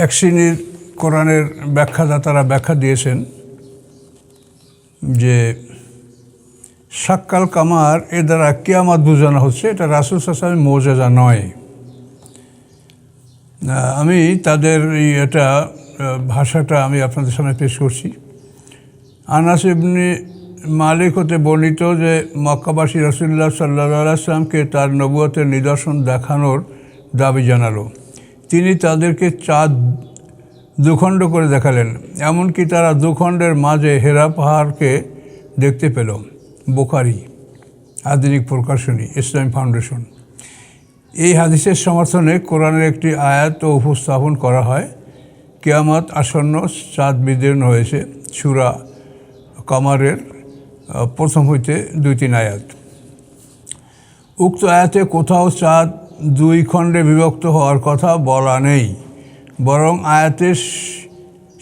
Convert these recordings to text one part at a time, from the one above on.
এক শ্রেণীর কোরআনের ব্যাখ্যাদাতারা ব্যাখ্যা দিয়েছেন যে শাক্কাল কামার এ দ্বারা কিয়ামত বোঝানো হচ্ছে, এটা রাসূল সাল্লাল্লাহু আলাইহি ওয়াসাল্লামের মুজিজা নয়। আমি তাদের এটা ভাষাটা আমি আপনাদের সামনে পেশ করছি। আনাস ইবনে মালিক হতে বর্ণিত যে মক্কাবাসী রাসূলুল্লাহ সাল্লাল্লাহু আলাইহি ওয়াসাল্লামকে তার নবুয়তের নিদর্শন দেখানোর দাবি জানালো। তিনি তাদেরকে চাঁদ দুখণ্ড করে দেখালেন, এমনকি তারা দুখণ্ডের মাঝে হেরা পাহাড়কে দেখতে পেল। বুখারী, আধুনিক প্রকাশনী, ইসলামিক ফাউন্ডেশন। এই হাদিসের সমর্থনে কোরআনের একটি আয়াত উপস্থাপন করা হয়। কিয়ামত আসন্ন, চাঁদ বিদীর্ণ হয়েছে। সূরা কমারের প্রথম হইতে 2-3 আয়াত। উক্ত আয়াতে কোথাও চাঁদ 2 খণ্ডে বিভক্ত হওয়ার কথা বলা নেই, বরং আয়াতের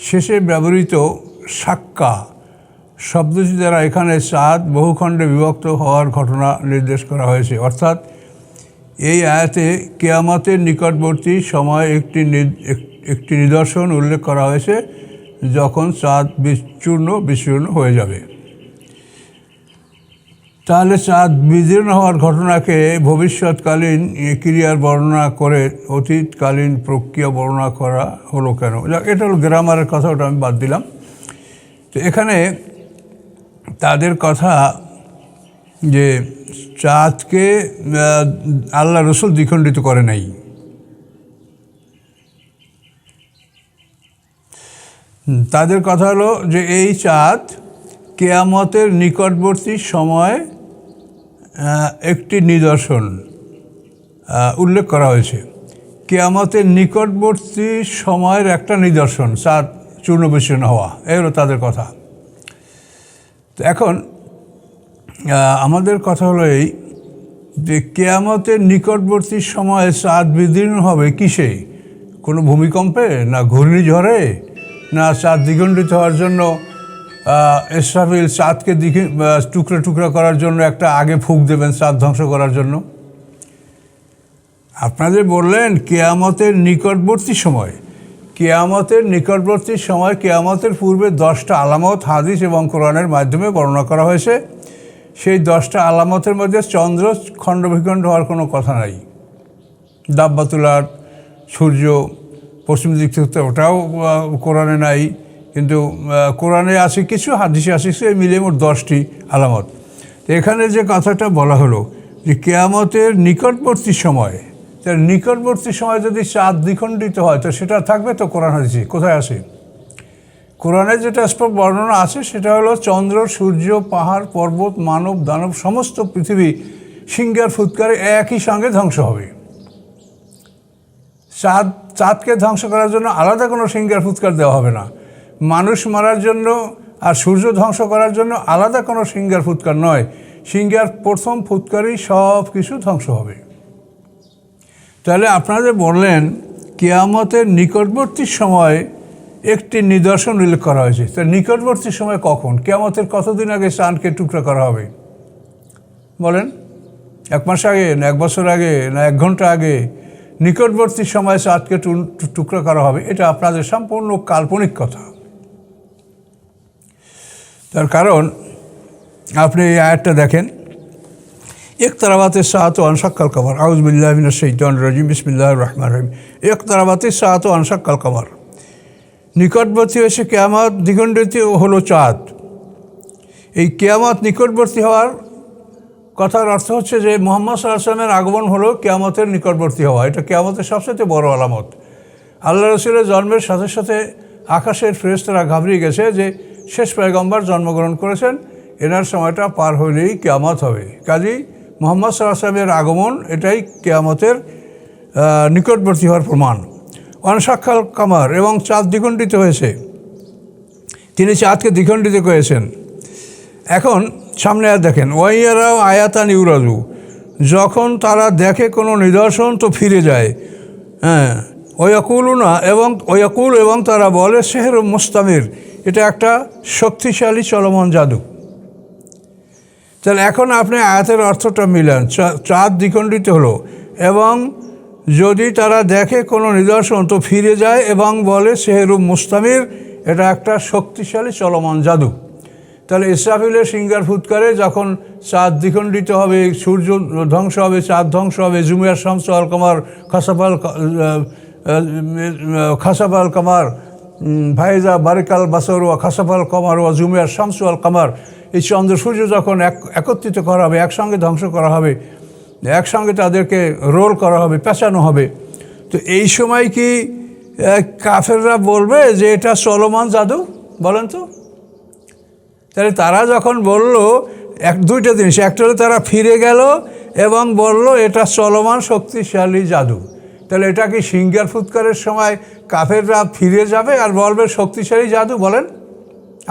শেষে ব্যবহৃত শাক্কা শব্দটি দ্বারা এখানে চাঁদ বহু খণ্ডে বিভক্ত হওয়ার ঘটনা নির্দেশ করা হয়েছে। অর্থাৎ এই আয়াতে কিয়ামতের নিকটবর্তী সময়ে একটি নিদর্শন উল্লেখ করা হয়েছে, যখন চাঁদ বিচূর্ণ হয়ে যাবে। তাহলে চাঁদ বিদীর্ণ হওয়ার ঘটনাকে ভবিষ্যৎকালীন ক্রিয়ার বর্ণনা করে অতীতকালীন প্রক্রিয়া বর্ণনা করা হলো কেন? এটা হলো গ্রামারের কথা, ওটা আমি বাদ দিলাম। তো এখানে তাদের কথা যে চাঁদকে আল্লাহ রসুল দ্বিখণ্ডিত করে নাই। তাদের কথা হলো যে এই চাঁদ কিয়ামতের নিকটবর্তী সময় একটি নিদর্শন উল্লেখ করা হয়েছে। কিয়ামতের নিকটবর্তী সময়ের একটা নিদর্শন চাঁদ চূর্ণ বিচূর্ণ হওয়া, এই হলো তাদের কথা। তো এখন আমাদের কথা হলো এই যে কিয়ামতের নিকটবর্তী সময়ে চাঁদ বিদীর্ণ হবে কিসে? কোনো ভূমিকম্পে, না ঘূর্ণিঝড়ে, না চাঁদ দ্বিখণ্ডিত হওয়ার জন্য ইসরাফিল চাঁদকে টুকরা টুকরা করার জন্য একটা আগে ফুঁক দেবেন চাঁদ ধ্বংস করার জন্য? আপনাদের বললেন কিয়ামতের নিকটবর্তী সময়। কিয়ামতের নিকটবর্তী সময়, কিয়ামতের পূর্বে 10টা আলামত হাদিস এবং কোরআনের মাধ্যমে বর্ণনা করা হয়েছে। সেই 10টা আলামতের মধ্যে চন্দ্র খণ্ড বিখণ্ড হওয়ার কোনো কথা নাই। দাব্বাতুল আরদ, সূর্য পশ্চিম দিক থেকে, ওটাও কোরআনে নাই, কিন্তু কোরআনে আছে কিছু, হাদিসে আছে কিছু, এই মিলে মোট 10টি আলামত। এখানে যে কথাটা বলা হলো যে কিয়ামতের নিকটবর্তী সময়, তার নিকটবর্তী সময় যদি চাঁদ দ্বিখণ্ডিত হয় তো সেটা থাকবে তো কোরআন হাদিসে কোথায় আছে? কোরআনে যেটা স্পষ্ট বর্ণনা আছে সেটা হলো চন্দ্র, সূর্য, পাহাড়, পর্বত, মানব, দানব, সমস্ত পৃথিবী সিংহার ফুৎকারে একই সঙ্গে ধ্বংস হবে। চাঁদকে ধ্বংস করার জন্য আলাদা কোনো সিংহার ফুৎকার দেওয়া হবে না। মানুষ মারার জন্য আর সূর্য ধ্বংস করার জন্য আলাদা কোনো সিংহার ফুৎকার নয়। সিংহার প্রথম ফুৎকারই সব কিছু ধ্বংস হবে। তাহলে আপনারা বললেন কিয়ামতের নিকটবর্তী সময় একটি নিদর্শন উল্লেখ করা হয়েছে। তার নিকটবর্তী সময় কখন? কিয়ামতের কতদিন আগে চাঁদকে টুকরা করা হবে বলেন? 1 মাস আগে, না 1 বছর আগে, না 1 ঘন্টা আগে? নিকটবর্তী সময়ে চাঁদকে টুকরা করা হবে, এটা আপনাদের সম্পূর্ণ কাল্পনিক কথা। তার কারণ আপনি এই আয়াতটা দেখেন, ইকতারাবাতিস সাআতু ওয়ানশাক্কাল কমার, আউযু বিল্লাহি মিনাশ শাইতানির রাজিম, বিসমিল্লাহির রহমানির রহিম। ইকতারাবাতিস সাআতু ওয়ানশাক্কাল কমার, নিকটবর্তী হয়েছে কিয়ামত, দ্বিখণ্ডিত হলো চাঁদ। এই কিয়ামত নিকটবর্তী হওয়ার কথার অর্থ হচ্ছে যে মুহাম্মদ সাল্লাল্লাহু আলাইহি ওয়াসাল্লামের আগমন হলো কিয়ামতের নিকটবর্তী হওয়া। এটা কিয়ামতের সবচেয়ে বড় আলামত। আল্লাহ রাসূলের জন্মের সাথে সাথে আকাশের ফেরেশতারা ঘাবড়িয়ে গেছে যে শেষ পয়গম্বর জন্মগ্রহণ করেছেন, এনার সময়টা পার হলেই কিয়ামত হবে। কাজেই মুহাম্মদ সাল্লাল্লাহু আলাইহি ওয়াসাল্লামের আগমন এটাই কিয়ামতের নিকটবর্তী হওয়ার প্রমাণ। ওয়ানশাক্কাল কামার, এবং চাঁদ দ্বিখণ্ডিত হয়েছে, তিনি চাঁদকে দ্বিখণ্ডিত করেছেন। এখন সামনে আর দেখেন, ওয়াইয়ারাও আয়াতান ইউরাজু, যখন তারা দেখে কোনো নিদর্শন তো ফিরে যায়। ওয়াকুল, এবং তারা বলে সেহর মুস্তামির, এটা একটা শক্তিশালী চলমান জাদু। তাহলে এখন আপনি আয়াতের অর্থটা মিলান, চাঁদ দ্বিখণ্ডিত হলো এবং যদি তারা দেখে কোনো নিদর্শন তো ফিরে যায় এবং বলে সেহেরু মুস্তামির, এটা একটা শক্তিশালী চলমান জাদু। তাহলে ইসরাফিলের সিঙ্গার ফুৎকারে যখন চাঁদ দ্বিখণ্ডিত হবে, সূর্য ধ্বংস হবে, চাঁদ ধ্বংস হবে, জুমিয়ার শামসু আল কামার খাসাফাল কামার ভাইজা বারিকাল বাসর ওয়া খাসাফাল কামার ওয়া জুমিয়ার শামসু আল কামার, এই চন্দ্র সূর্য যখন একত্রিত করা হবে, একসঙ্গে ধ্বংস করা হবে, একসঙ্গে তাদেরকে রোল করা হবে, পেঁচানো হবে, তো এই সময় কি কাফেররা বলবে যে এটা চলমান জাদু? বলেন তো। তাহলে তারা যখন বলল দুইটা জিনিস, একটা হলো তারা ফিরে গেল এবং বলল এটা চলমান শক্তিশালী জাদু, তাহলে এটা কি সিঙ্গার ফুৎকারের সময় কাফেররা ফিরে যাবে আর বলবে শক্তিশালী জাদু? বলেন।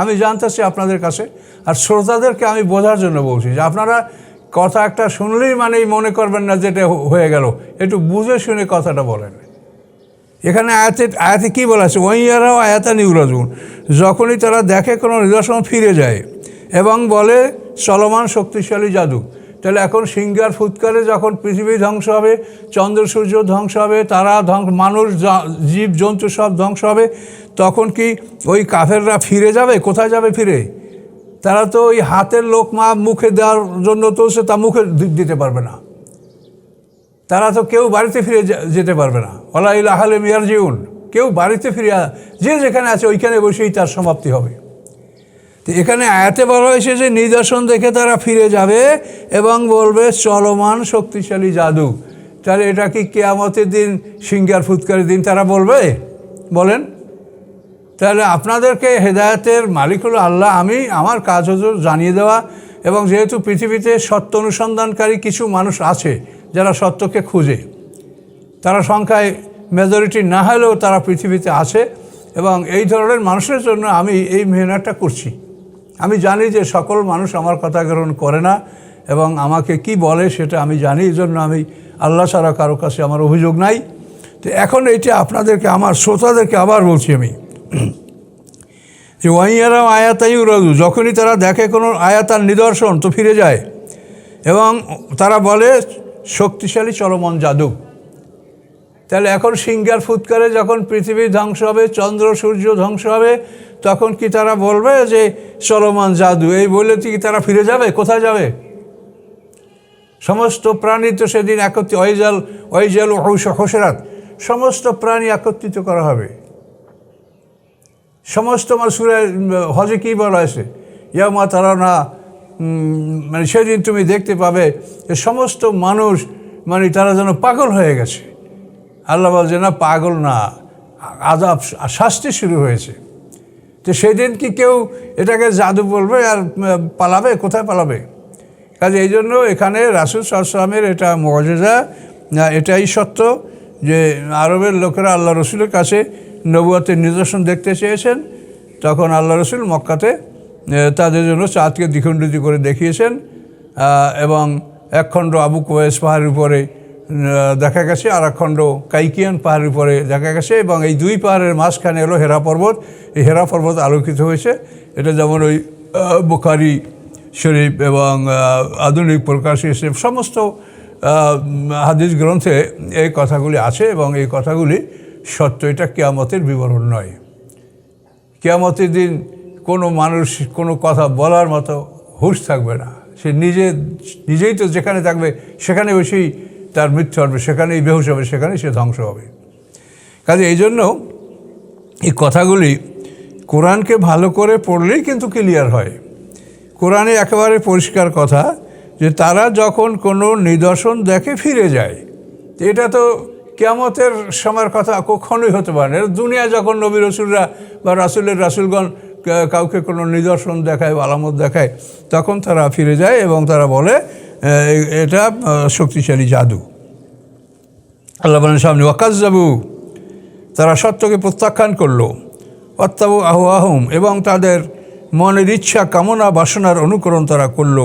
আমি জানতে চাই আপনাদের কাছে, আর শ্রোতাদেরকে আমি বোঝার জন্য বলছি যে আপনারা কথা একটা শুনলেই মানেই মনে করবেন না যেটা হয়ে গেল, একটু বুঝে শুনে কথাটা বলেন। এখানে আয়াতে কী বলা আছে? ওয়াইয়ারাও আয়াতা নিউরাজুন, যখনই তারা দেখে কোনো নিদর্শন ফিরে যায় এবং বলে চলমান শক্তিশালী জাদু। তাহলে এখন সিঙ্গার ফুৎকারে যখন পৃথিবী ধ্বংস হবে, চন্দ্র সূর্য ধ্বংস হবে, তারা মানুষ জীব জন্তু সব ধ্বংস হবে, তখন কি ওই কাফেররা ফিরে যাবে? কোথায় যাবে ফিরে? তারা তো ওই হাতের লোকমা মুখে দেওয়ার জন্য তো সে তা মুখে দিতে পারবে না, তারা তো কেউ বাড়িতে ফিরে যেতে পারবে না। ওয়ালা ইলাহা ইল্লা ইয়ারজিউন, কেউ বাড়িতে ফিরে যে যেখানে আছে ওইখানে বসেই তার সমাপ্তি হবে। তো এখানে আয়াতে বলা হয়েছে যে নিদর্শন দেখে তারা ফিরে যাবে এবং বলবে চলমান শক্তিশালী জাদু। তাহলে এটা কি কিয়ামতের দিন সিঙ্গার ফুৎকারের দিন তারা বলবে? বলেন। তাহলে আপনাদেরকে হেদায়েতের মালিক হলো আল্লাহ, আমার কাজ হলো জানিয়ে দেওয়া, এবং যেহেতু পৃথিবীতে সত্য অনুসন্ধানকারী কিছু মানুষ আছে যারা সত্যকে খুঁজে, তারা সংখ্যায় মেজরিটি না হলেও তারা পৃথিবীতে আছে, এবং এই ধরনের মানুষের জন্য আমি এই মেহনতটা করছি। আমি জানি যে সকল মানুষ আমার কথা গ্রহণ করে না এবং আমাকে কি বলে সেটা আমি জানি, এই জন্য আমি আল্লাহ ছাড়া কারো কাছে আমার অভিযোগ নাই। তো এখন এইটা আপনাদেরকে, আমার শ্রোতাদেরকে আবার বলছি আমি যে ওয়াইয়ারাও আয়াতাই উরাদু, যখনই তারা দেখে কোনো আয়াতার নিদর্শন তো ফিরে যায় এবং তারা বলে শক্তিশালী চলমান জাদু। তাহলে এখন সিঙ্গার ফুৎকারে যখন পৃথিবী ধ্বংস হবে, চন্দ্র সূর্য ধ্বংস হবে, তখন কি তারা বলবে যে চলমান জাদু? এই বলে কি তারা ফিরে যাবে? কোথায় যাবে? সমস্ত প্রাণী তো সেদিন একত্রিত, ওয়াইজাল হোসেরাত, সমস্ত প্রাণী একত্রিত করা হবে। সমস্ত সূরা হজে কী বলা আছে? ইয়ামা তারা না, মানে সেদিন তুমি দেখতে পাবে যে সমস্ত মানুষ তারা যেন পাগল হয়ে গেছে। আল্লাহ বলছে না, পাগল না, আযাব শাস্তি শুরু হয়েছে। তো সেদিন কি কেউ এটাকে জাদু বলবে আর পালাবে? কোথায় পালাবে? কাজে এই জন্য এখানে রাসূল সাল্লাল্লাহু আলাইহি ওয়াসাল্লামের এটা মুআজিজা, এটাই সত্য যে আরবের লোকেরা আল্লাহ রসুলের কাছে নবুয়তের নিদর্শন দেখতে চেয়েছেন, তখন আল্লাহ রসুল মক্কাতে তাদের জন্য চাঁদকে দ্বিখণ্ডিত করে দেখিয়েছেন, এবং এক খণ্ড আবু কুবাইস পাহাড়ের উপরে দেখা গেছে, আর এক খণ্ড কাইকিয়ান পাহাড়ের উপরে দেখা গেছে, এবং এই দুই পাহাড়ের মাঝখানে হলো হেরা পর্বত। এই হেরা পর্বত আলোকিত হয়েছে। এটা যেমন ওই বুখারী শরীফ এবং আধুনিক প্রকাশ হিসেবে সমস্ত হাদিস গ্রন্থে এই কথাগুলি আছে, এবং এই কথাগুলি সত্য। এটা কিয়ামতের বিবরণ নয়। কিয়ামতের দিন কোনো মানুষ কোনো কথা বলার মতো হুঁশ থাকবে না। সে নিজেই তো যেখানে থাকবে সেখানে বসেই তার মৃত্যু হবে, সেখানেই বেহুশ হবে, সেখানেই সে ধ্বংস হবে। কাজে এই জন্য এই কথাগুলি কোরআনকে ভালো করে পড়লেই কিন্তু ক্লিয়ার হয়। কোরআনে একেবারে পরিষ্কার কথা যে তারা যখন কোনো নিদর্শন দেখে ফিরে যায়। এটা তো কিয়ামতের সময়ের কথা কখনোই হতে পারে না। দুনিয়া যখন নবী রসুলরা বা রাসূলগণ কাউকে কোনো নিদর্শন দেখায় বা আলামত দেখায়, তখন তারা ফিরে যায় এবং তারা বলে এটা শক্তিশালী জাদু। আল্লাহ বলেন সামনে ওয়াকাজ্জাবু, তারা সত্যকে প্রত্যাখ্যান করলো, ওয়াত্তাবু আহওয়াহুম, এবং তাদের মনের ইচ্ছা কামনা বাসনার অনুকরণ তারা করলো।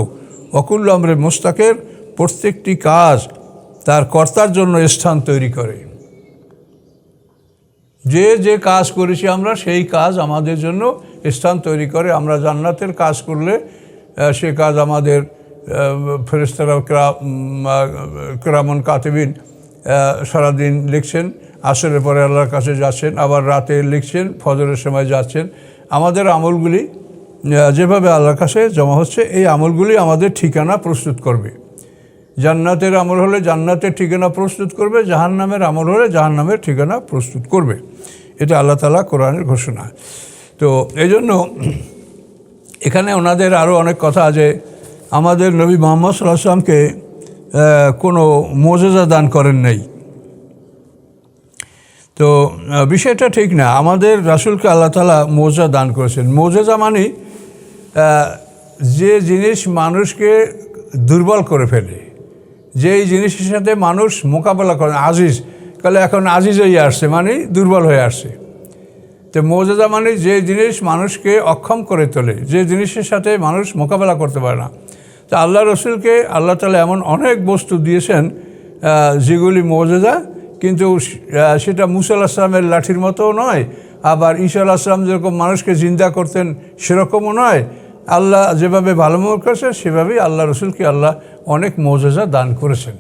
ওয়াকুল্লু আমরে মুস্তাকের, প্রত্যেকটি কাজ তার কর্তার জন্য স্থান তৈরি করে। যে কাজ করেছি আমরা সেই কাজ আমাদের জন্য স্থান তৈরি করে। আমরা জান্নাতের কাজ করলে সে কাজ আমাদের ফেরেশতারা কিরামান কাতিবিন সারাদিন লিখছেন, আসরের পরে আল্লাহর কাছে যাচ্ছেন, আবার রাতে লিখছেন, ফজরের সময় যাচ্ছেন। আমাদের আমলগুলি যেভাবে আল্লাহর কাছে জমা হচ্ছে, এই আমলগুলি আমাদের ঠিকানা প্রস্তুত করবে। জান্নাতের আমল হলে জান্নাতের ঠিকানা প্রস্তুত করবে, জাহান্নামের আমল হলে জাহান্নামের ঠিকানা প্রস্তুত করবে। এটা আল্লাহ তাআলা কোরআনের ঘোষণা। তো এই জন্য এখানে ওনাদের আরও অনেক কথা আছে। আমাদের নবী মুহাম্মদ সাল্লাল্লাহু আলাইহি ওয়াসাল্লামকে কোনো মুজিজা দান করেন নাই। তো বিষয়টা ঠিক না। আমাদের রাসূলকে আল্লাহ তাআলা মুজিজা দান করেছেন। মুজিজা মানে যে জিনিস মানুষকে দুর্বল করে ফেলে, যেই জিনিসের সাথে মানুষ মোকাবেলা করে। আজিজ কালে এখন আজিজ হয়ে আসছে, মানে দুর্বল হয়ে আসছে। তো মুজিজা মানে যে জিনিস মানুষকে অক্ষম করে তোলে, যে জিনিসের সাথে মানুষ মোকাবেলা করতে পারে না। তো আল্লাহ রসুলকে আল্লাহ তাআলা এমন অনেক বস্তু দিয়েছেন যেগুলি মুজিজা, কিন্তু সেটা মুসা আলাইহিস সালামের লাঠির মতোও নয়, আবার ঈসা আলাইহিস সালাম যেরকম মানুষকে জিন্দা করতেন সেরকমও নয়। আল্লাহ যেভাবে ভালো মনে করেছেন সেভাবেই আল্লাহ রসুলকে আল্লাহ অনেক মুজিজা দান করেছেন।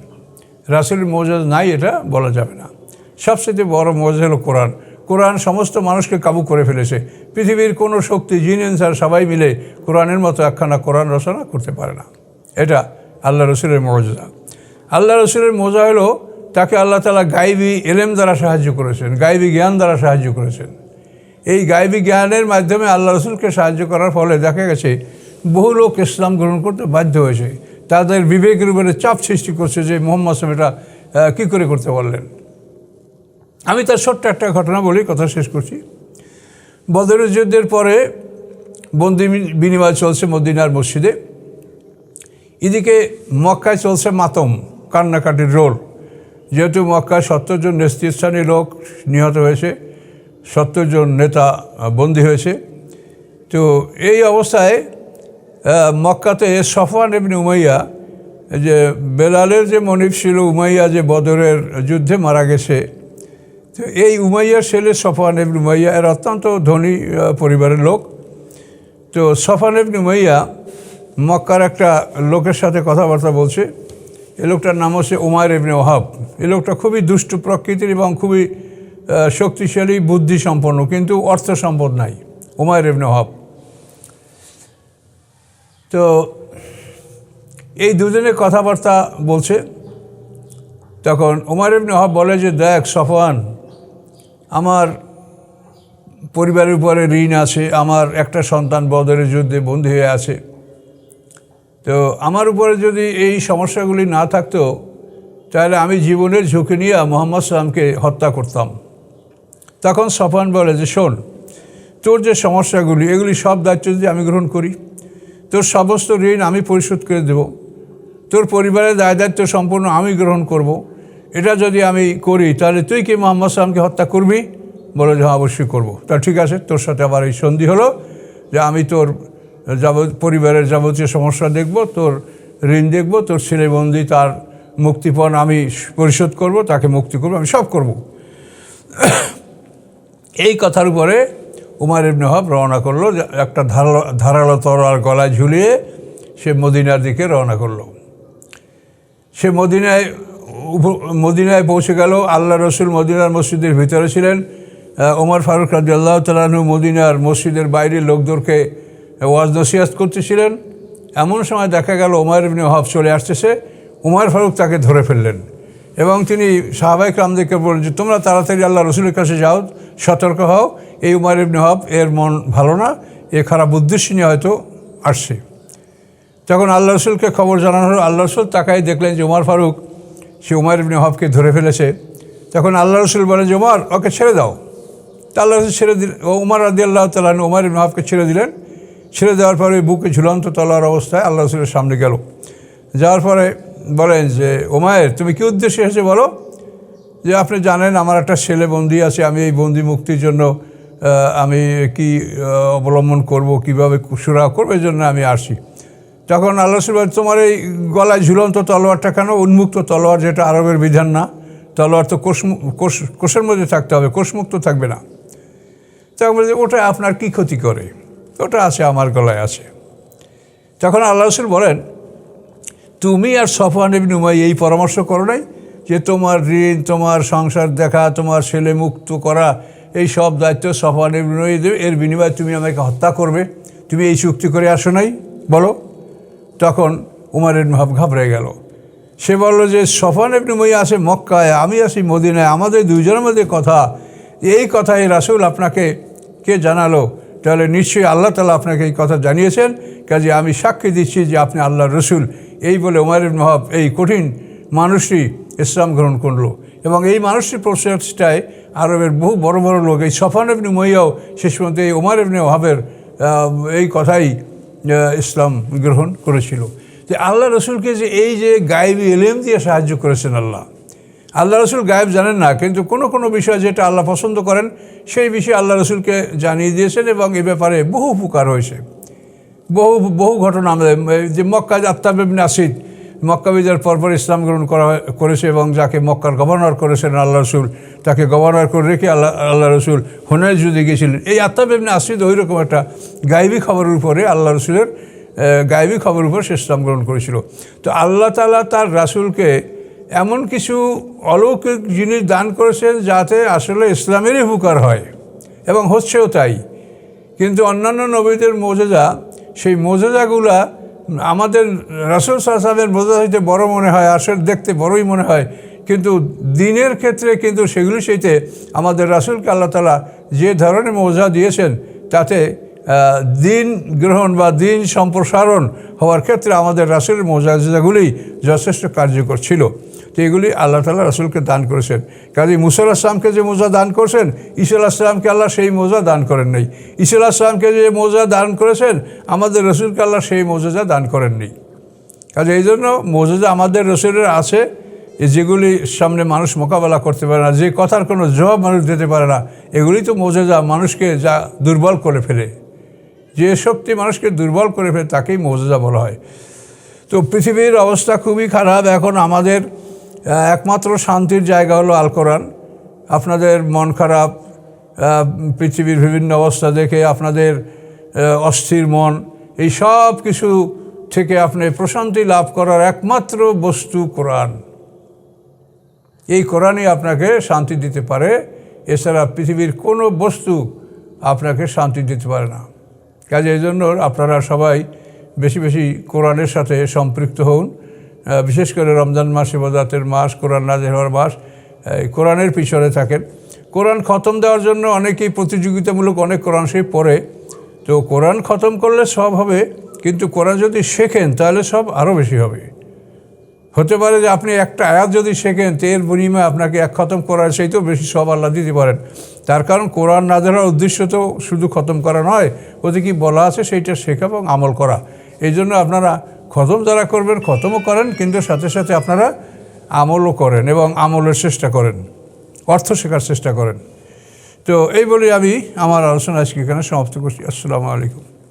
রাসূলের মুজিজা নাই এটা বলা যাবে না। সবচেয়ে বড় মুজিজা হলো কোরআন। কোরআন সমস্ত মানুষকে কাবু করে ফেলেছে। পৃথিবীর কোনো শক্তি, জিন ইনসান সবাই মিলে কোরআনের মতো একখানা কোরআন রচনা করতে পারে না। এটা আল্লাহ রসুলের মুজিজা। আল্লাহ রসুলের মুজিজা হলো তাকে আল্লাহ তাআলা গায়বী ইলম দ্বারা সাহায্য করেছেন, গায়বী জ্ঞান দ্বারা সাহায্য করেছেন। এই গায়বী জ্ঞানের মাধ্যমে আল্লাহ রসুলকে সাহায্য করার ফলে দেখা গেছে বহু লোক ইসলাম গ্রহণ করতে বাধ্য হয়েছে। তাদের বিবেকের উপরে চাপ সৃষ্টি করছে যে মুহাম্মদ সাল্লাল্লাহু আলাইহি ওয়াসাল্লাম এটা কী করে করতে পারলেন। আমি তার ছোট্ট একটা ঘটনা বলি, কথা শেষ করছি। বদরের যুদ্ধের পরে বন্দি বিনিময় চলছে মদিনার মসজিদে, এদিকে মক্কায় চলছে মাতম, কান্নাকাটির রোল। যেহেতু মক্কায় 70 জন নেতৃস্থানীয় লোক নিহত হয়েছে, 70 জন নেতা বন্দী হয়েছে। তো এই অবস্থায় মক্কাতে সফওয়ান ইবনে উমাইয়া, যে বেলালের যে মনিব ছিল, উমাইয়া যে বদরের যুদ্ধে মারা গেছে, তো এই উমাইয়ার ছেলে সফওয়ান ইবনে উমাইয়া এর অত্যন্ত ধনী পরিবারের লোক। তো সফওয়ান ইবনে উমাইয়া মক্কার একটা লোকের সাথে কথাবার্তা বলছে। এই লোকটার নাম হচ্ছে উমাইর ইবনে ওয়াহাব। এই লোকটা খুবই দুষ্ট প্রকৃতির এবং খুবই শক্তিশালী, বুদ্ধি সম্পন্ন, কিন্তু অর্থ সম্পদ নাই, উমাইর ইবনে ওয়াহাব। তো এই দুজনে কথাবার্তা বলছে। তখন উমাইর ইবনে ওয়াহাব বলে যে, দেখ সফওয়ান, আমার পরিবারের উপরে ঋণ আছে, আমার একটা সন্তান বদরের যুদ্ধে বন্দী হয়ে আছে। তো আমার উপরে যদি এই সমস্যাগুলি না থাকতো তাহলে আমি জীবনের ঝুঁকি নিয়ে মুহাম্মদ সাল্লামকে হত্যা করতাম। তখন সফওয়ান বলে যে, শোন, তোর যে সমস্যাগুলি এগুলি সব দায়িত্ব যদি আমি গ্রহণ করি, তোর সমস্ত ঋণ আমি পরিশোধ করে দেব, তোর পরিবারের দায়িত্ব সম্পূর্ণ আমি গ্রহণ করব, এটা যদি আমি করি তাহলে তুই কি মুহাম্মদ সাল্লামকে হত্যা করবি? বলে যে হ্যাঁ, অবশ্যই করবো। তা ঠিক আছে, তোর সাথে আবার এই সন্ধি হলো যে আমি তোর পরিবারের যাবতীয় সমস্যা দেখব, তোর ঋণ দেখব, তোর ছেলে বন্দি তার মুক্তিপণ আমি পরিশোধ করব, তাকে মুক্তি করব, আমি সব করব। এই কথার উপরে উমাইর ইবনে ওয়াহাব রওনা করলো, একটা ধারালো তরোয়াল গলায় ঝুলিয়ে সে মদিনার দিকে রওনা করলো। সে মদিনায় পৌঁছে গেল। আল্লাহ রসুল মদিনার মসজিদের ভিতরে ছিলেন। ওমর ফারুক রাদিয়াল্লাহু তাআলা আনহু মদিনার মসজিদের বাইরে লোকদেরকে ওয়াজ নসিহত করতেছিলেন। এমন সময় দেখা গেল উমাইর ইবনে ওয়াহাব চলে আসতেছে। উমর ফারুক তাকে ধরে ফেললেন এবং তিনি সাহাবায়ে কেরামদেরকে বললেন যে, তোমরা তাড়াতাড়ি আল্লাহ রসুলের কাছে যাও, সতর্ক হও, এই উমর ইবনে ওয়াহাব এর মন ভালো না, এ খারাপ উদ্দেশ্য নিয়ে হয়তো আসছে। তখন আল্লাহ রসুলকে খবর জানানো হলো। আল্লাহ রসুল তাকাই দেখলেন যে উমর ফারুক সে উমর ইবনে ওয়াহাবকে ধরে ফেলেছে। তখন আল্লাহ রসুল বলেন যে, উমর, ওকে ছেড়ে দাও। তা আল্লাহ রসুল ছেড়ে দিলেন। উমর রাদিয়াল্লাহু তাআলা আনহু উমর ইবনে ওয়াহাবকে ছেড়ে দিলেন। ছেড়ে দেওয়ার পরে বুকে ঝুলন্ত তলোয়ার অবস্থায় আল্লাহ রসুলের সামনে গেল। যাওয়ার পরে বলেন যে, উমাইর, তুমি কী উদ্দেশ্যে এসেছো বলো? যে আপনি জানেন আমার একটা ছেলে বন্দি আছে, আমি এই বন্দি মুক্তির জন্য আমি কি অবলম্বন করব, কীভাবে সুরাহা করবো, এই জন্য আমি আসি। তখন আল্লাহ রসুল বলেন, তোমার এই গলায় ঝুলন্ত তলোয়ারটা কেন? উন্মুক্ত তলোয়ার, যেটা আরবের বিধান না। তলোয়ার তো কোষের মধ্যে থাকতে হবে, কোষমুক্ত থাকবে না। তখন বলছে, ওটা আপনার কি ক্ষতি করে? ওটা আছে, আমার গলায় আছে। তখন আল্লাহ রসুল বলেন, তুমি আর সফওয়ান ইবনে উমাইয়া এই পরামর্শ করো নাই যে তোমার ঋণ, তোমার সংসার দেখা, তোমার ছেলে মুক্ত করা, এই সব দায়িত্ব সফওয়ান ইবনে উমাইয়া দেবে, এর বিনিময়ে তুমি আমাকে হত্যা করবে, তুমি এই চুক্তি করে আসো নাই বলো। তখন উমর ইবনে খাত্তাব ঘাবড়ে গেল। সে বলল যে সফওয়ান ইবনে উমাইয়া আছে মক্কায়, আমি আছি মদিনায়, আমাদের দুইজনের মধ্যে কথা, এই কথাই রাসূল আপনাকে কে জানালো? তাহলে নিশ্চয়ই আল্লাহ তাআলা আপনাকে এই কথা জানিয়েছেন, কাজে আমি সাক্ষী দিচ্ছি যে আপনি আল্লাহর রসুল। এই বলে উমর ইবনে খাত্তাব এই কঠিন মানুষটি ইসলাম গ্রহণ করলো। এবং এই মানুষটির প্রচেষ্টায় আরবের বহু বড় বড় লোক, এই সফওয়ান ইবনে উমাইয়াও শেষ পর্যন্ত এই উমর ইবনে খাত্তাবের এই কথাই ইসলাম গ্রহণ করেছিল। যে আল্লাহ রসুলকে যে এই যে গায়েবী ইলম দিয়ে সাহায্য করেছেন আল্লাহ রসুল গায়েব জানেন না, কিন্তু কোনো কোনো বিষয় যেটা আল্লাহ পছন্দ করেন সেই বিষয়ে আল্লাহ রসুলকে জানিয়ে দিয়েছেন, এবং এ ব্যাপারে বহু উপকার হয়েছে। বহু ঘটনা আমাদের, যে মক্কা আত্তাব ইবনে আসিদ মক্কা বিজয়ের পরপর ইসলাম গ্রহণ করেছে, এবং যাকে মক্কার গভর্নর করেছেন আল্লাহ রসুল, তাকে গভর্নর করে রেখে আল্লাহ রসুল হুনাইন যুদ্ধে গিয়েছিলেন। এই আত্তাব ইবনে আসিদ ওই রকম একটা গায়েবী খবরের উপরে আল্লাহ রসুলের গায়েবী খবরের উপর সে ইসলাম গ্রহণ করেছিল। তো আল্লাহ তাআলা তার রাসূলকে এমন কিছু অলৌকিক জিনিস দান করেছেন যাতে আসলে ইসলামেরই উপকার হয়, এবং হচ্ছেও তাই। কিন্তু অন্যান্য নবীদের মোজেজা, সেই মোজেজাগুলা আমাদের রাসূল সাল্লাল্লাহু আলাইহি ওয়াসাল্লামের মোজেজা হইতে বড় মনে হয়, আসলে দেখতে বড়ই মনে হয়, কিন্তু দিনের ক্ষেত্রে কিন্তু সেগুলি সেইতে আমাদের রাসূলকে আল্লাহ তাআলা যে ধরনের মোজেজা দিয়েছেন, তাতে দিন গ্রহণ বা দিন সম্প্রসারণ হওয়ার ক্ষেত্রে আমাদের রাসূলের মোজেজাগুলি যথেষ্ট কার্যকর ছিল। তো এগুলি আল্লাহ তাআলা রাসূলকে দান করেছেন। কাজে মুসা আলাইহিস সালামকে যে মোজেজা দান করেছেন, ঈসা আলাইহিস সালামকে আল্লাহ সেই মোজেজা দান করেন নাই। ঈসা আলাইহিস সালামকে যে মোজেজা দান করেছেন, আমাদের রাসূলকে আল্লাহ সেই মোজেজা দান করেননি। কাজে এই জন্য মোজেজা আমাদের রাসূলের আছে, যেগুলি সামনে মানুষ মোকাবেলা করতে পারে না, যে কথার কোনো জবাব মানুষ দিতে পারে না, এগুলি তো মোজেজা, মানুষকে যা দুর্বল করে ফেলে। যে শক্তি মানুষকে দুর্বল করে ফেলে তাকেই মোজেজা বলা হয়। তো পৃথিবীর অবস্থা খুবই খারাপ এখন। আমাদের একমাত্র শান্তির জায়গা হলো আল কোরআন। আপনাদের মন খারাপ, পৃথিবীর বিভিন্ন অবস্থা দেখে আপনাদের অস্থির মন, এই সব কিছু থেকে আপনি প্রশান্তি লাভ করার একমাত্র বস্তু কোরআন। এই কোরআনই আপনাকে শান্তি দিতে পারে, এছাড়া পৃথিবীর কোনো বস্তু আপনাকে শান্তি দিতে পারে না। কাজে এই জন্য আপনারা সবাই বেশি বেশি কোরআনের সাথে সম্পৃক্ত হন। বিশেষ করে রমজান মাস, ইবাদতের মাস, কোরআন নাযিল হওয়ার মাস, কোরআনের পিছনে থাকেন। কোরআন খতম দেওয়ার জন্য অনেকেই প্রতিযোগিতামূলক অনেক কোরআন শরীফ পড়ে। তো কোরআন খতম করলে সব হবে, কিন্তু কোরআন যদি শেখেন তাহলে সব আরও বেশি হবে। হতে পারে যে আপনি একটা আয়াত যদি শেখেন, এর বিনিময়ে আপনাকে এক খতম করার সেইতেও বেশি সব আল্লাহ দিতে পারেন। তার কারণ কোরআন নাযিল হওয়ার উদ্দেশ্য তো শুধু খতম করা নয়, ওতে কি বলা আছে সেইটা শেখা এবং আমল করা। এই জন্য আপনারা খতম যারা করবেন খতমও করেন, কিন্তু সাথে সাথে আপনারা আমলও করেন এবং আমলের চেষ্টা করেন, অর্থ শেখার চেষ্টা করেন। তো এই বলে আমি আমার আলোচনা আজকে এখানে সমাপ্ত করছি। আসসালামু আলাইকুম।